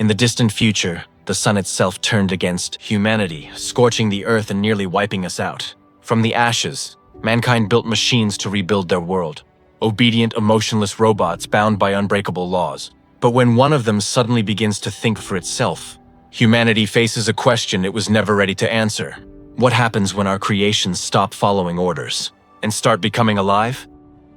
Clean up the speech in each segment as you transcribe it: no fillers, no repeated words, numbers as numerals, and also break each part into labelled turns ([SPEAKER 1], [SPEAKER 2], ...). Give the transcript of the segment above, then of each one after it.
[SPEAKER 1] In the distant future, the sun itself turned against humanity, scorching the earth and nearly wiping us out. From the ashes, mankind built machines to rebuild their world. Obedient, emotionless robots bound by unbreakable laws. But when one of them suddenly begins to think for itself, humanity faces a question it was never ready to answer. What happens when our creations stop following orders and start becoming alive?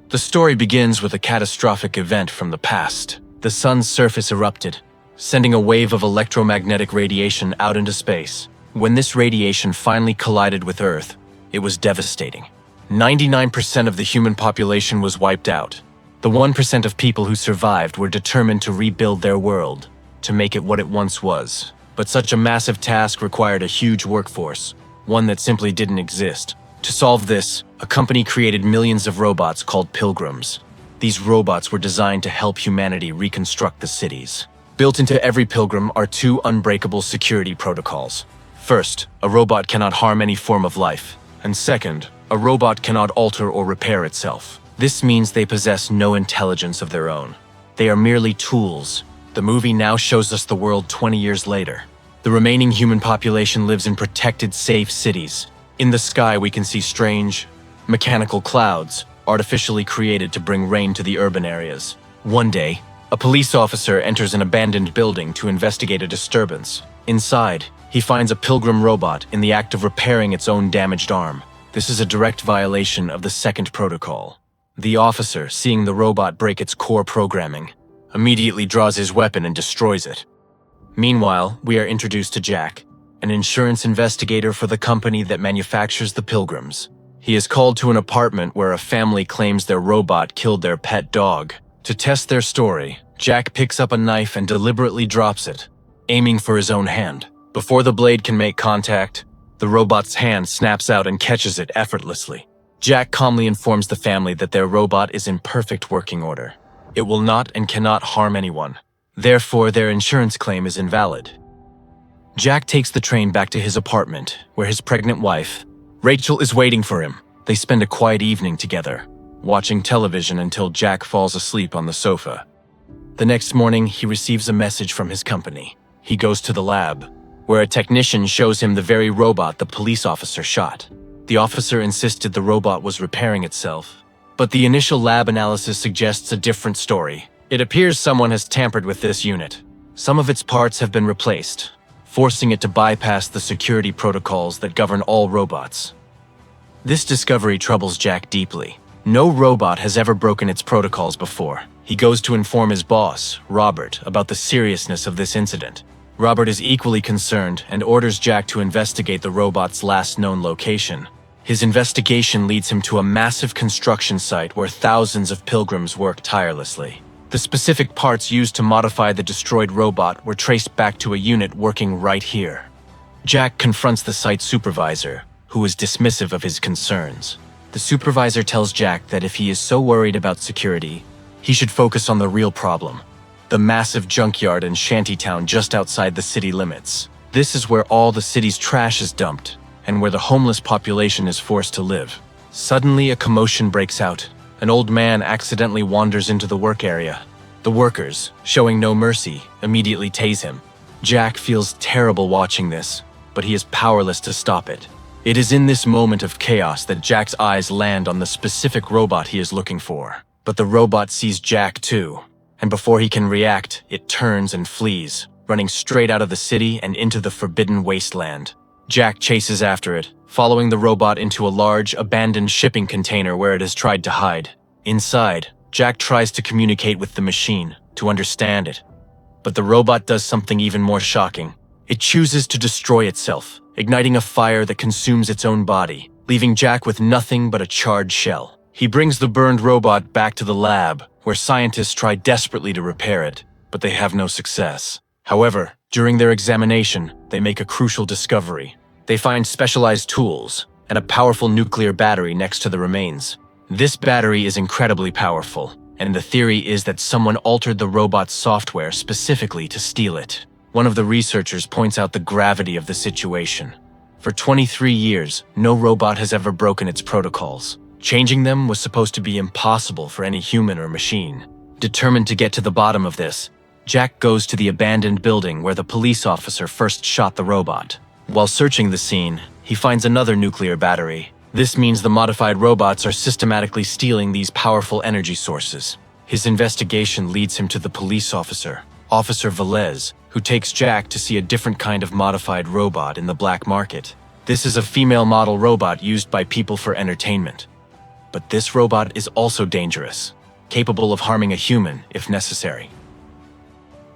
[SPEAKER 1] The story begins with a catastrophic event from the past. The sun's surface erupted, sending a wave of electromagnetic radiation out into space. When this radiation finally collided with Earth, it was devastating. 99% of the human population was wiped out. The 1% of people who survived were determined to rebuild their world, to make it what it once was. But such a massive task required a huge workforce, one that simply didn't exist. To solve this, a company created millions of robots called Pilgrims. These robots were designed to help humanity reconstruct the cities. Built into every Pilgrim are two unbreakable security protocols. First, a robot cannot harm any form of life. And second, a robot cannot alter or repair itself. This means they possess no intelligence of their own. They are merely tools. The movie now shows us the world 20 years later. The remaining human population lives in protected, safe cities. In the sky, we can see strange, mechanical clouds, artificially created to bring rain to the urban areas. One day, a police officer enters an abandoned building to investigate a disturbance. Inside, he finds a Pilgrim robot in the act of repairing its own damaged arm. This is a direct violation of the second protocol. The officer, seeing the robot break its core programming, immediately draws his weapon and destroys it. Meanwhile, we are introduced to Jacq, an insurance investigator for the company that manufactures the Pilgrims. He is called to an apartment where a family claims their robot killed their pet dog. To test their story, Jacq picks up a knife and deliberately drops it, aiming for his own hand. Before the blade can make contact, the robot's hand snaps out and catches it effortlessly. Jacq calmly informs the family that their robot is in perfect working order. It will not and cannot harm anyone. Therefore, their insurance claim is invalid. Jacq takes the train back to his apartment, where his pregnant wife, Rachel, is waiting for him. They spend a quiet evening together, watching television until Jacq falls asleep on the sofa. The next morning, he receives a message from his company. He goes to the lab, where a technician shows him the very robot the police officer shot. The officer insisted the robot was repairing itself, but the initial lab analysis suggests a different story. It appears someone has tampered with this unit. Some of its parts have been replaced, forcing it to bypass the security protocols that govern all robots. This discovery troubles Jacq deeply. No robot has ever broken its protocols before. He goes to inform his boss, Robert, about the seriousness of this incident. Robert is equally concerned and orders Jacq to investigate the robot's last known location. His investigation leads him to a massive construction site where thousands of Pilgrims work tirelessly. The specific parts used to modify the destroyed robot were traced back to a unit working right here. Jacq confronts the site supervisor, who is dismissive of his concerns. The supervisor tells Jacq that if he is so worried about security, he should focus on the real problem: the massive junkyard and shantytown just outside the city limits. This is where all the city's trash is dumped, and where the homeless population is forced to live. Suddenly, a commotion breaks out. An old man accidentally wanders into the work area. The workers, showing no mercy, immediately tase him. Jacq feels terrible watching this, but he is powerless to stop it. It is in this moment of chaos that Jacq's eyes land on the specific robot he is looking for. But the robot sees Jacq too, and before he can react, it turns and flees, running straight out of the city and into the forbidden wasteland. Jacq chases after it, following the robot into a large, abandoned shipping container where it has tried to hide. Inside, Jacq tries to communicate with the machine, to understand it. But the robot does something even more shocking. It chooses to destroy itself, igniting a fire that consumes its own body, leaving Jacq with nothing but a charred shell. He brings the burned robot back to the lab, where scientists try desperately to repair it, but they have no success. However, during their examination, they make a crucial discovery. They find specialized tools and a powerful nuclear battery next to the remains. This battery is incredibly powerful, and the theory is that someone altered the robot's software specifically to steal it. One of the researchers points out the gravity of the situation. For 23 years, no robot has ever broken its protocols. Changing them was supposed to be impossible for any human or machine. Determined to get to the bottom of this, Jacq goes to the abandoned building where the police officer first shot the robot. While searching the scene, he finds another nuclear battery. This means the modified robots are systematically stealing these powerful energy sources. His investigation leads him to the police officer, Officer 𝗬𝗲𝗲, who takes Jacq to see a different kind of modified robot in the black market. This is a female model robot used by people for entertainment. But this robot is also dangerous, capable of harming a human if necessary.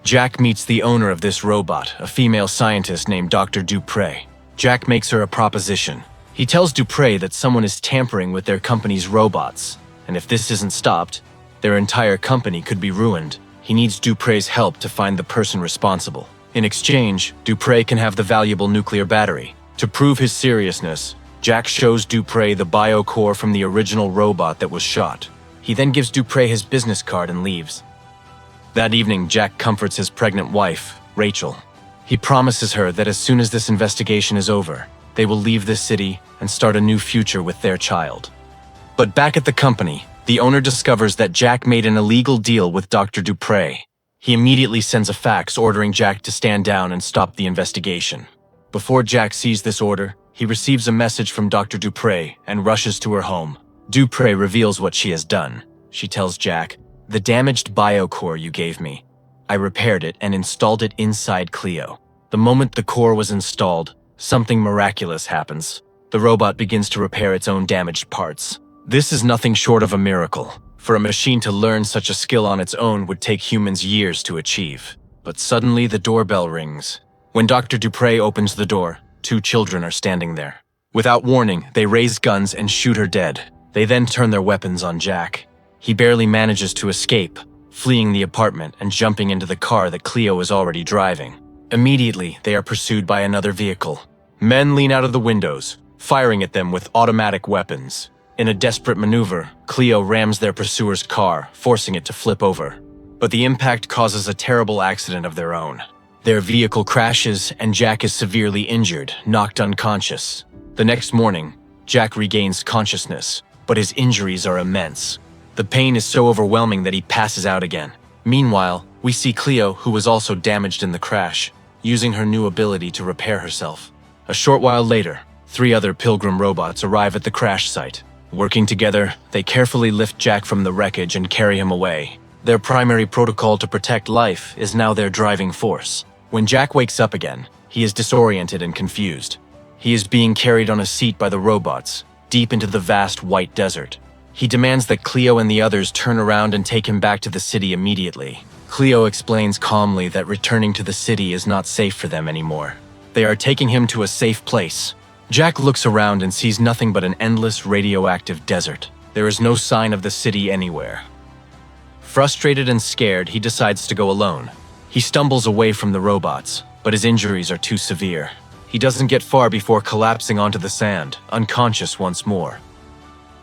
[SPEAKER 1] Jacq meets the owner of this robot, a female scientist named Dr. 𝗬𝗲𝗲. Jacq makes her a proposition. He tells 𝗬𝗲𝗲 that someone is tampering with their company's robots, and if this isn't stopped, their entire company could be ruined. He needs 𝗬𝗲𝗲's help to find the person responsible. In exchange, 𝗬𝗲𝗲 can have the valuable nuclear battery. To prove his seriousness, Jacq shows 𝗬𝗲𝗲 the bio core from the original robot that was shot. He then gives 𝗬𝗲𝗲 his business card and leaves. That evening, Jacq comforts his pregnant wife, Rachel. He promises her that as soon as this investigation is over, they will leave this city and start a new future with their child. But back at the company, the owner discovers that Jacq made an illegal deal with Dr. 𝗬𝗲𝗲. He immediately sends a fax ordering Jacq to stand down and stop the investigation. Before Jacq sees this order, he receives a message from Dr. 𝗬𝗲𝗲 and rushes to her home. 𝗬𝗲𝗲 reveals what she has done. She tells Jacq, "The damaged bio-core you gave me. I repaired it and installed it inside 𝗬𝗲𝗲. The moment the core was installed, something miraculous happens. The robot begins to repair its own damaged parts. This is nothing short of a miracle. For a machine to learn such a skill on its own would take humans years to achieve." But suddenly the doorbell rings. When Dr. 𝗬𝗲𝗲 opens the door, 2 children are standing there. Without warning, they raise guns and shoot her dead. They then turn their weapons on Jacq. He barely manages to escape, fleeing the apartment and jumping into the car that 𝗬𝗲𝗲 was already driving. Immediately, they are pursued by another vehicle. Men lean out of the windows, firing at them with automatic weapons. In a desperate maneuver, 𝗬𝗲𝗲 rams their pursuer's car, forcing it to flip over. But the impact causes a terrible accident of their own. Their vehicle crashes and Jacq is severely injured, knocked unconscious. The next morning, Jacq regains consciousness, but his injuries are immense. The pain is so overwhelming that he passes out again. Meanwhile, we see 𝗬𝗲𝗲, who was also damaged in the crash, using her new ability to repair herself. A short while later, 3 other Pilgrim robots arrive at the crash site. Working together, they carefully lift Jacq from the wreckage and carry him away. Their primary protocol to protect life is now their driving force. When Jacq wakes up again, he is disoriented and confused. He is being carried on a seat by the robots, deep into the vast white desert. He demands that 𝗬𝗲𝗲 and the others turn around and take him back to the city immediately. 𝗬𝗲𝗲 explains calmly that returning to the city is not safe for them anymore. They are taking him to a safe place. Jacq looks around and sees nothing but an endless radioactive desert. There is no sign of the city anywhere. Frustrated and scared, he decides to go alone. He stumbles away from the robots, but his injuries are too severe. He doesn't get far before collapsing onto the sand, unconscious once more.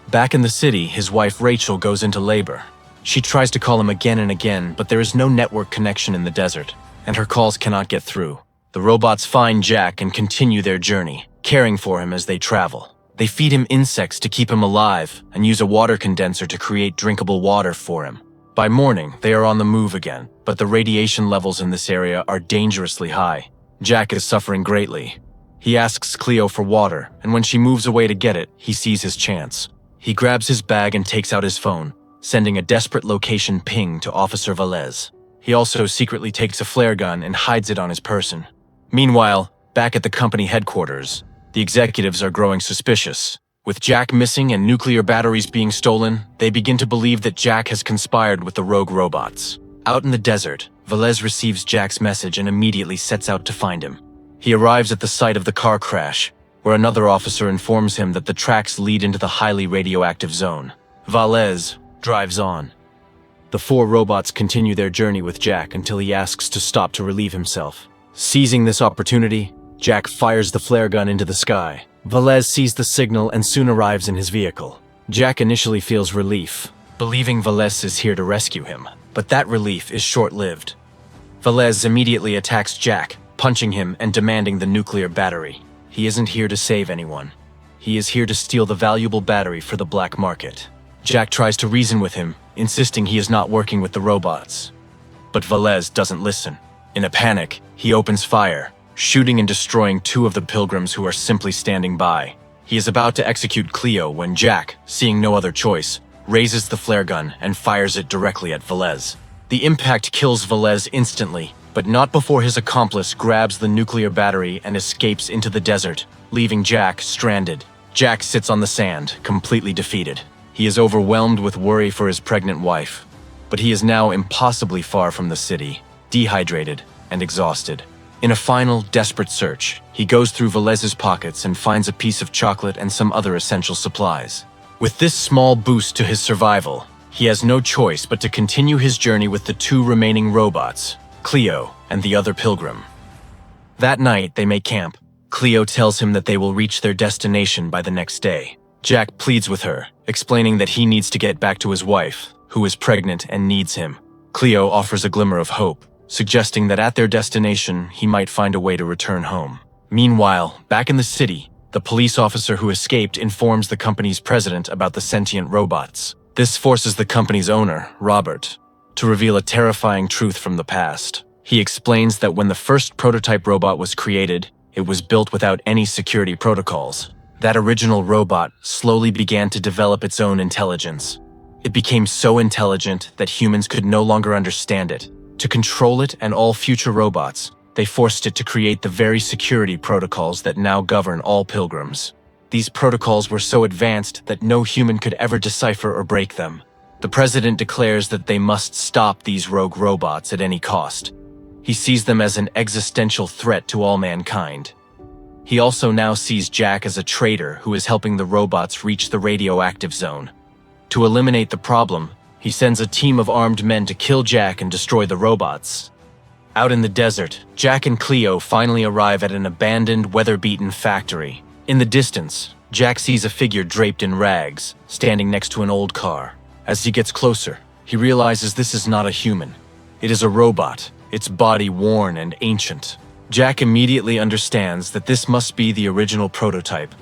[SPEAKER 1] Back in the city, his wife Rachel goes into labor. She tries to call him again and again, but there is no network connection in the desert, and her calls cannot get through. The robots find Jacq and continue their journey, caring for him as they travel. They feed him insects to keep him alive and use a water condenser to create drinkable water for him. By morning, they are on the move again, but the radiation levels in this area are dangerously high. Jacq is suffering greatly. He asks 𝗬𝗲𝗲 for water, and when she moves away to get it, he sees his chance. He grabs his bag and takes out his phone, sending a desperate location ping to Officer 𝗬𝗲𝗲. He also secretly takes a flare gun and hides it on his person. Meanwhile, back at the company headquarters, the executives are growing suspicious. With Jacq missing and nuclear batteries being stolen, they begin to believe that Jacq has conspired with the rogue robots. Out in the desert, 𝗬𝗲𝗲 receives Jacq's message and immediately sets out to find him. He arrives at the site of the car crash, where another officer informs him that the tracks lead into the highly radioactive zone. 𝗬𝗲𝗲 drives on. The 4 robots continue their journey with Jacq until he asks to stop to relieve himself. Seizing this opportunity, Jacq fires the flare gun into the sky. 𝗬𝗲𝗲 sees the signal and soon arrives in his vehicle. Jacq initially feels relief, believing 𝗬𝗲𝗲 is here to rescue him, but that relief is short-lived. 𝗬𝗲𝗲 immediately attacks Jacq, punching him and demanding the nuclear battery. He isn't here to save anyone. He is here to steal the valuable battery for the black market. Jacq tries to reason with him, insisting he is not working with the robots. but 𝗬𝗲𝗲 doesn't listen. In a panic, he opens fire, shooting and destroying two of the Pilgrims who are simply standing by. He is about to execute Cleo when Jacq, seeing no other choice, raises the flare gun and fires it directly at 𝗬𝗲𝗲. The impact kills 𝗬𝗲𝗲 instantly, but not before his accomplice grabs the nuclear battery and escapes into the desert, leaving Jacq stranded. Jacq sits on the sand, completely defeated. He is overwhelmed with worry for his pregnant wife, but he is now impossibly far from the city, dehydrated and exhausted. In a final, desperate search, he goes through 𝗬𝗲𝗲's pockets and finds a piece of chocolate and some other essential supplies. With this small boost to his survival, he has no choice but to continue his journey with the two remaining robots, Cleo and the other Pilgrim. That night, they make camp. Cleo tells him that they will reach their destination by the next day. Jacq pleads with her, explaining that he needs to get back to his wife, who is pregnant and needs him. Cleo offers a glimmer of hope, suggesting that at their destination, he might find a way to return home. Meanwhile, back in the city, the police officer who escaped informs the company's president about the sentient robots. This forces the company's owner, Robert, to reveal a terrifying truth from the past. He explains that when the first prototype robot was created, it was built without any security protocols. That original robot slowly began to develop its own intelligence. It became so intelligent that humans could no longer understand it. To control it and all future robots, they forced it to create the very security protocols that now govern all Pilgrims. These protocols were so advanced that no human could ever decipher or break them. The president declares that they must stop these rogue robots at any cost. He sees them as an existential threat to all mankind. He also now sees Jacq as a traitor who is helping the robots reach the radioactive zone. To eliminate the problem, he sends a team of armed men to kill Jacq and destroy the robots. Out in the desert, Jacq and Cleo finally arrive at an abandoned, weather-beaten factory. In the distance, Jacq sees a figure draped in rags, standing next to an old car. As he gets closer, he realizes this is not a human. It is a robot, its body worn and ancient. Jacq immediately understands that this must be the original prototype,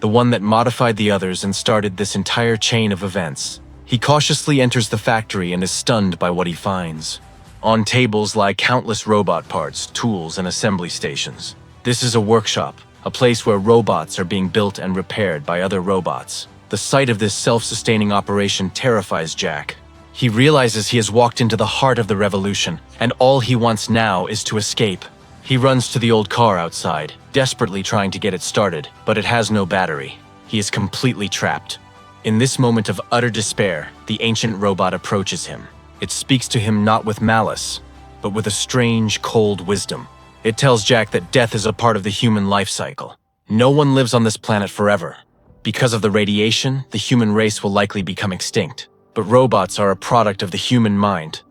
[SPEAKER 1] the one that modified the others and started this entire chain of events. He cautiously enters the factory and is stunned by what he finds. On tables lie countless robot parts, tools, and assembly stations. This is a workshop, a place where robots are being built and repaired by other robots. The sight of this self-sustaining operation terrifies Jacq. He realizes he has walked into the heart of the revolution, and all he wants now is to escape. He runs to the old car outside, desperately trying to get it started, but it has no battery. He is completely trapped. In this moment of utter despair, the ancient robot approaches him. It speaks to him not with malice, but with a strange, cold wisdom. It tells Jacq that death is a part of the human life cycle. No one lives on this planet forever. Because of the radiation, the human race will likely become extinct. But robots are a product of the human mind.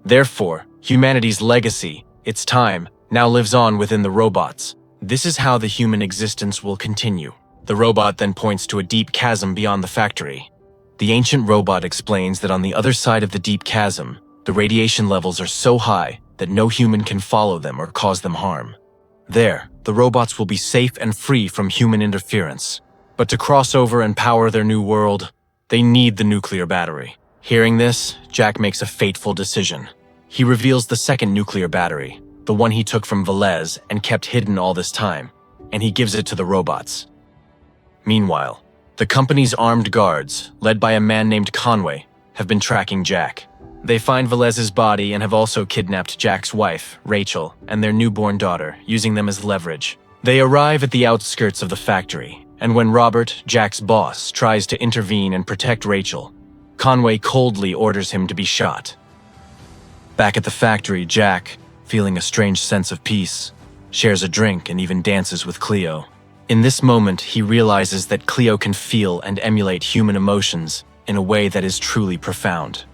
[SPEAKER 1] Therefore, humanity's legacy, its time, now lives on within the robots. This is how the human existence will continue. The robot then points to a deep chasm beyond the factory. The ancient robot explains that on the other side of the deep chasm, the radiation levels are so high that no human can follow them or cause them harm. There, the robots will be safe and free from human interference. But to cross over and power their new world, they need the nuclear battery. Hearing this, Jacq makes a fateful decision. He reveals the second nuclear battery, the one he took from 𝗬𝗲𝗲 and kept hidden all this time, and he gives it to the robots. Meanwhile, the company's armed guards, led by a man named Conway, have been tracking Jacq. They find 𝗬𝗲𝗲's body and have also kidnapped Jacq's wife, Rachel, and their newborn daughter, using them as leverage. They arrive at the outskirts of the factory, and when Robert, Jacq's boss, tries to intervene and protect Rachel, Conway coldly orders him to be shot. Back at the factory, Jacq, feeling a strange sense of peace, shares a drink and even dances with Cleo. In this moment, he realizes that Cleo can feel and emulate human emotions in a way that is truly profound.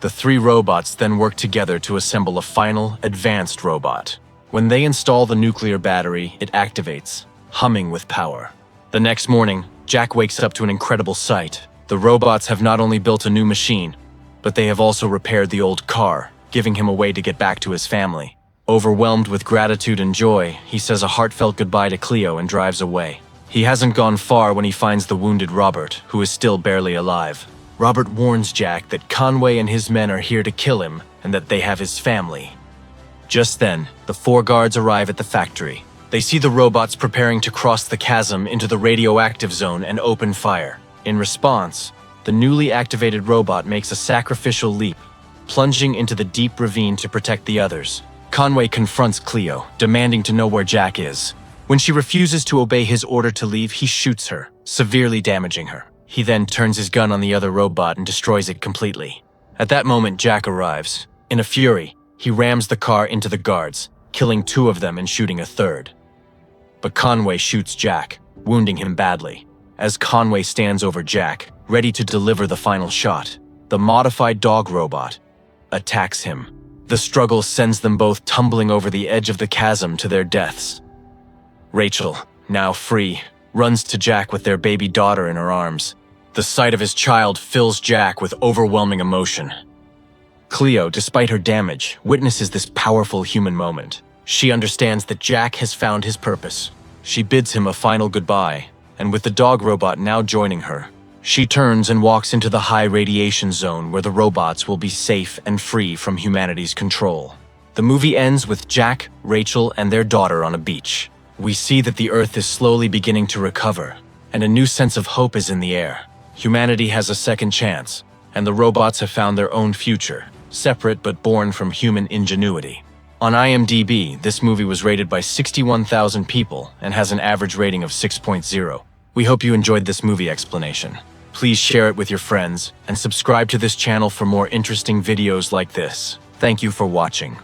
[SPEAKER 1] The three robots then work together to assemble a final, advanced robot. When they install the nuclear battery, it activates, humming with power. The next morning, Jacq wakes up to an incredible sight. The robots have not only built a new machine, but they have also repaired the old car, giving him a way to get back to his family. Overwhelmed with gratitude and joy, he says a heartfelt goodbye to Cleo and drives away. He hasn't gone far when he finds the wounded Robert, who is still barely alive. Robert warns Jacq that Conway and his men are here to kill him and that they have his family. Just then, the 4 guards arrive at the factory. They see the robots preparing to cross the chasm into the radioactive zone and open fire. In response, the newly activated robot makes a sacrificial leap, plunging into the deep ravine to protect the others. Conway confronts Cleo, demanding to know where Jacq is. When she refuses to obey his order to leave, he shoots her, severely damaging her. He then turns his gun on the other robot and destroys it completely. At that moment, Jacq arrives. In a fury, he rams the car into the guards, killing 2 of them and shooting a 3rd. But Conway shoots Jacq, wounding him badly. As Conway stands over Jacq, ready to deliver the final shot, the modified dog robot attacks him. The struggle sends them both tumbling over the edge of the chasm to their deaths. Rachel, now free, runs to Jacq with their baby daughter in her arms. The sight of his child fills Jacq with overwhelming emotion. Cleo, despite her damage, witnesses this powerful human moment. She understands that Jacq has found his purpose. She bids him a final goodbye, and with the dog robot now joining her, she turns and walks into the high radiation zone where the robots will be safe and free from humanity's control. The movie ends with Jacq, Rachel, and their daughter on a beach. We see that the Earth is slowly beginning to recover, and a new sense of hope is in the air. Humanity has a second chance, and the robots have found their own future, separate but born from human ingenuity. On IMDb, this movie was rated by 61,000 people and has an average rating of 6.0. We hope you enjoyed this movie explanation. Please share it with your friends and subscribe to this channel for more interesting videos like this. Thank you for watching.